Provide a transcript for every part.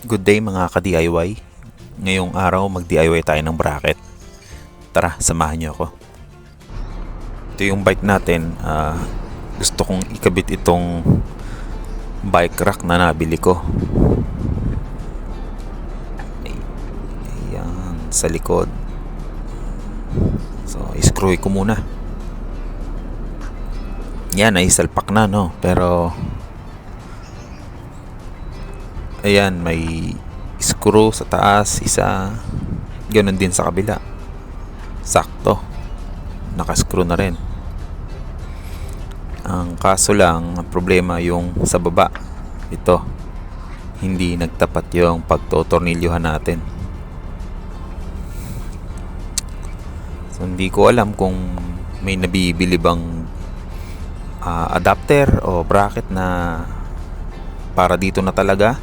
Good day mga ka-DIY. Ngayong araw mag-DIY tayo ng bracket. Tara, samahan niyo ako. Ito yung bike natin. Gusto kong ikabit itong bike rack na nabili ko. Ayan, sa likod. So, screw ko muna. Yan, ay salpak na, no? Pero ayan, may screw sa taas, isa. Ganon din sa kabila. Sakto. Naka-screw na rin. Ang kaso lang, ang problema yung sa baba. Ito. Hindi nagtapat yung pagtotornilyohan natin. So, hindi ko alam kung may nabibili bang adapter o bracket na para dito na talaga.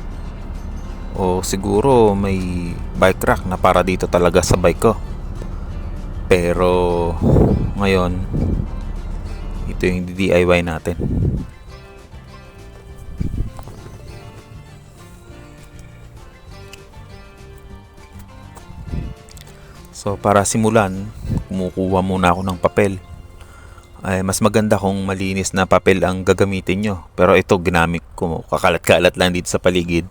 O siguro may bike rack na para dito talaga sa bike ko. Pero ngayon, ito yung DIY natin. So para simulan, kumukuha muna ako ng papel. Ay, mas maganda kung malinis na papel ang gagamitin nyo. Pero ito ginamit ko, kakalat-kalat lang dito sa paligid.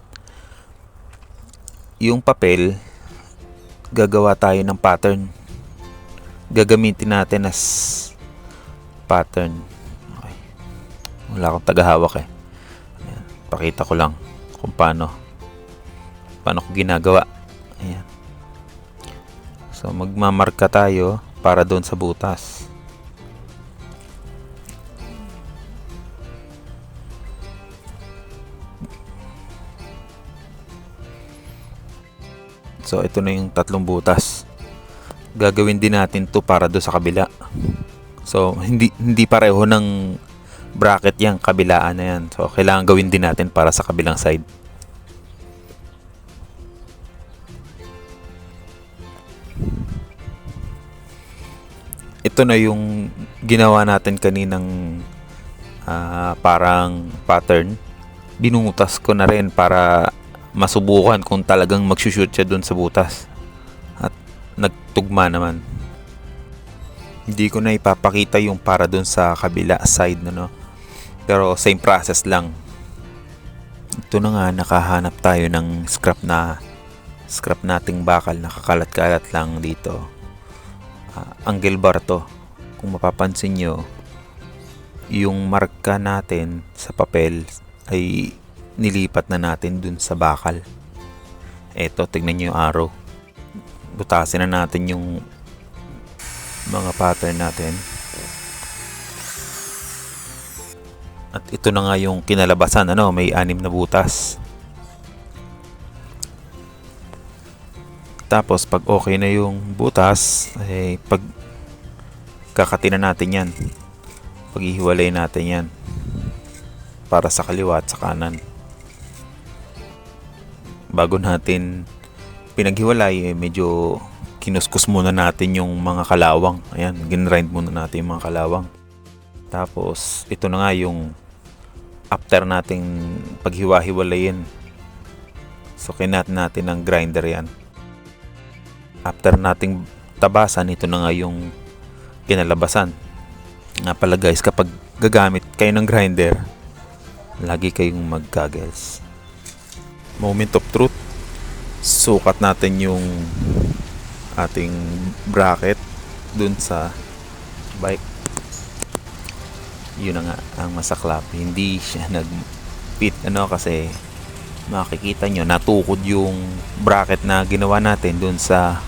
Yung papel, gagawa tayo ng pattern. Gagamitin natin as pattern. Okay. Wala akong tagahawak eh. Ayan. Pakita ko lang kung paano ko ginagawa. Ayan. So magmamarka tayo para doon sa butas. So ito na yung tatlong butas. Gagawin din natin to para do sa kabila. So hindi pareho ng bracket yang kabilaan na yan. So kailangan gawin din natin para sa kabilang side. Ito na yung ginawa natin kaninang parang pattern. Binutas ko na rin para masubukan kung talagang magsushoot siya dun sa butas. At nagtugma naman. Hindi ko na ipapakita yung para dun sa kabila side no. Pero same process lang. Ito na nga, nakahanap tayo ng scrap nating bakal, nakakalat-kalat lang dito. Angle bar to. Kung mapapansin nyo, yung marka natin sa papel ay nilipat na natin dun sa bakal. Eto, tignan nyo yung arrow. Butasin na natin yung mga pattern natin. At ito na nga yung kinalabasan, may 6 na butas. Tapos pag okay na yung butas, pag kakatin na natin yan. Paghihiwalay natin yan para sa kaliwa at sa kanan. Bago natin pinaghiwalay, medyo kinuskus muna natin yung mga kalawang. Ayan, ginrind muna natin yung mga kalawang. Tapos ito na nga yung after nating paghiwa-hiwalayin. So kinat natin ng grinder yan. After nating tabasan, ito na nga yung kinalabasan. Nga pala guys, kapag gagamit kayo ng grinder, lagi kayong mag-goggles. Moment of truth. Sukat natin yung ating bracket dun sa bike. Yun na nga ang masaklap. Hindi siya nag-fit kasi makikita nyo natukod yung bracket na ginawa natin dun sa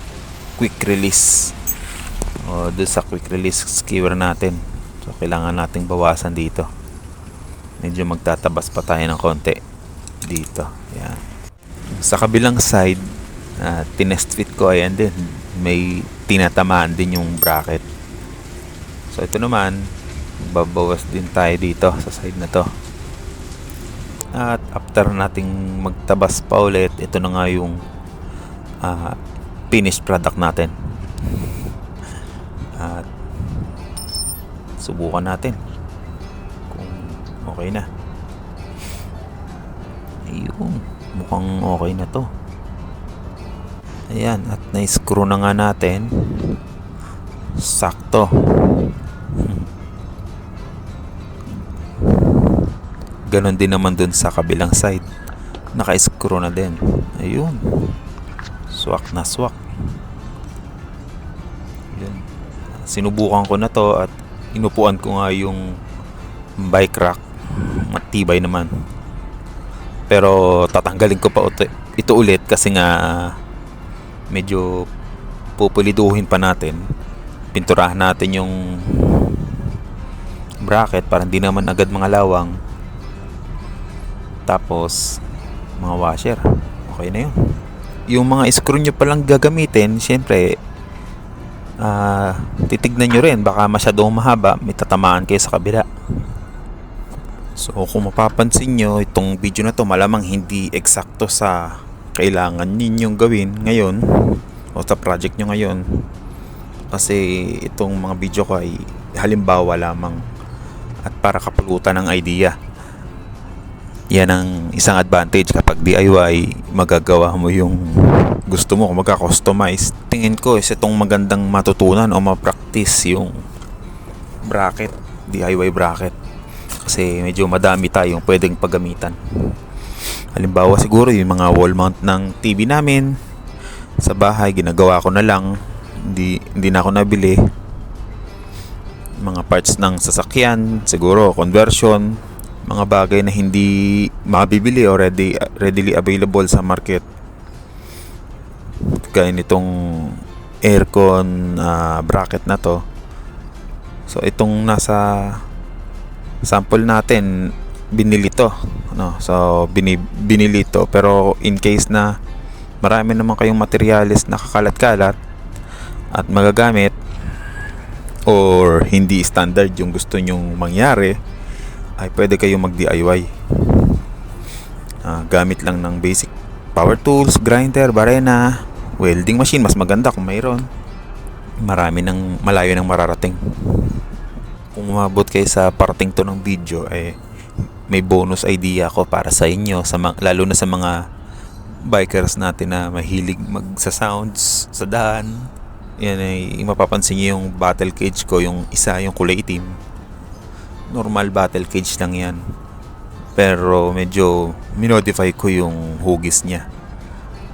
quick release o dun sa quick release skewer natin. So kailangan nating bawasan dito. Medyo magtatabas pa tayo ng konti dito. Yan. Sa kabilang side, tinest fit ko, ayan din. May tinatamaan din yung bracket. So ito naman, babawas din tayo dito sa side na to. At after nating magtabas pa ulit, ito na nga yung finished product natin. At subukan natin kung okay na. Ayun. Mukhang okay na to. Ayan, at na-screw na nga natin. Sakto. Ganon din naman dun sa kabilang side. Naka-screw na din. Ayun. Swak na swak. Yun. Sinubukan ko na to at inupuan ko nga yung bike rack. Matibay naman. Pero tatanggalin ko pa ito ulit kasi nga medyo pupuliduhin pa natin. Pinturahan natin yung bracket para hindi naman agad mga lawang. Tapos mga washer. Okay na yun. Yung mga screw nyo palang gagamitin, syempre titignan nyo rin, baka masyadong mahaba, may tatamaan kayo sa kabila. So kung mapapansin nyo, itong video na to malamang hindi eksakto sa kailangan ninyong gawin ngayon o sa project nyo ngayon, kasi itong mga video ko ay halimbawa lamang at para kapulutan ng idea. Yan ang isang advantage kapag DIY, magagawa mo yung gusto mo, magka-customize. Tingin ko is itong magandang matutunan o ma-practice yung bracket, DIY bracket. Kasi medyo madami tayong pwedeng paggamitan. Halimbawa siguro yung mga wall mount ng TV namin sa bahay, ginagawa ko na lang. Hindi na ako nabili. Mga parts ng sasakyan, siguro conversion, mga bagay na hindi mabibili o readily available sa market. Kaya nitong aircon bracket na to. So itong nasa sample natin, binili to, no? So binili to, pero in case na marami naman kayong materyales na kakalat-kalat at magagamit or hindi standard yung gusto nyong mangyari, ay pwede kayong mag DIY. Gamit lang ng basic power tools, grinder, barena, welding machine, mas maganda kung mayroon. Malayo nang mararating. Kung umabot kayo sa parating to ng video, may bonus idea ako para sa inyo, lalo na sa mga bikers natin na mahilig magsa-sounds sa daan. Yan ay mapapansin niyo yung battle cage ko, yung isa, yung kulay itim. Normal battle cage lang yan, pero medyo minodify ko yung hugis niya.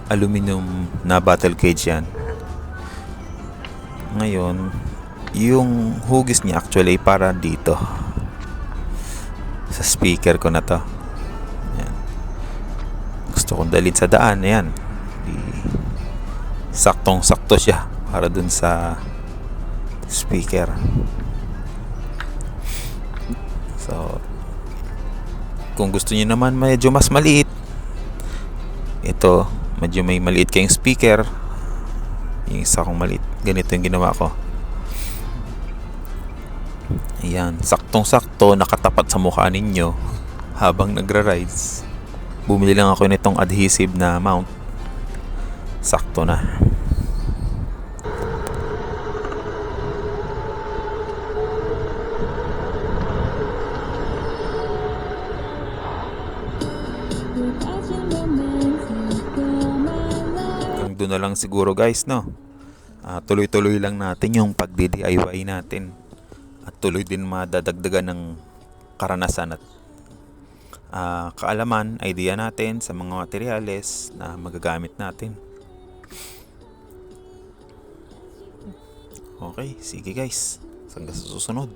Aluminum na battle cage yan. Ngayon, yung hugis niya actually para dito sa speaker ko na to. Ayan. Gusto kong dalhin sa daan. Ayan. Saktong sakto siya para dun sa speaker. So kung gusto niyo naman medyo mas maliit, ito medyo may maliit kayong speaker, yung isa kong maliit, ganito yung ginawa ko. Ayan, saktong-sakto, nakatapat sa mukha ninyo habang nagra-rides. Bumili lang ako nitong adhesive na mount. Sakto na. Hanggang doon na lang siguro guys, no? Tuloy-tuloy lang natin yung pag-DIY natin. At tuloy din madadagdagan ng karanasan at kaalaman, idea natin sa mga materyales na magagamit natin. Okay, sige guys. Hanggang sa susunod.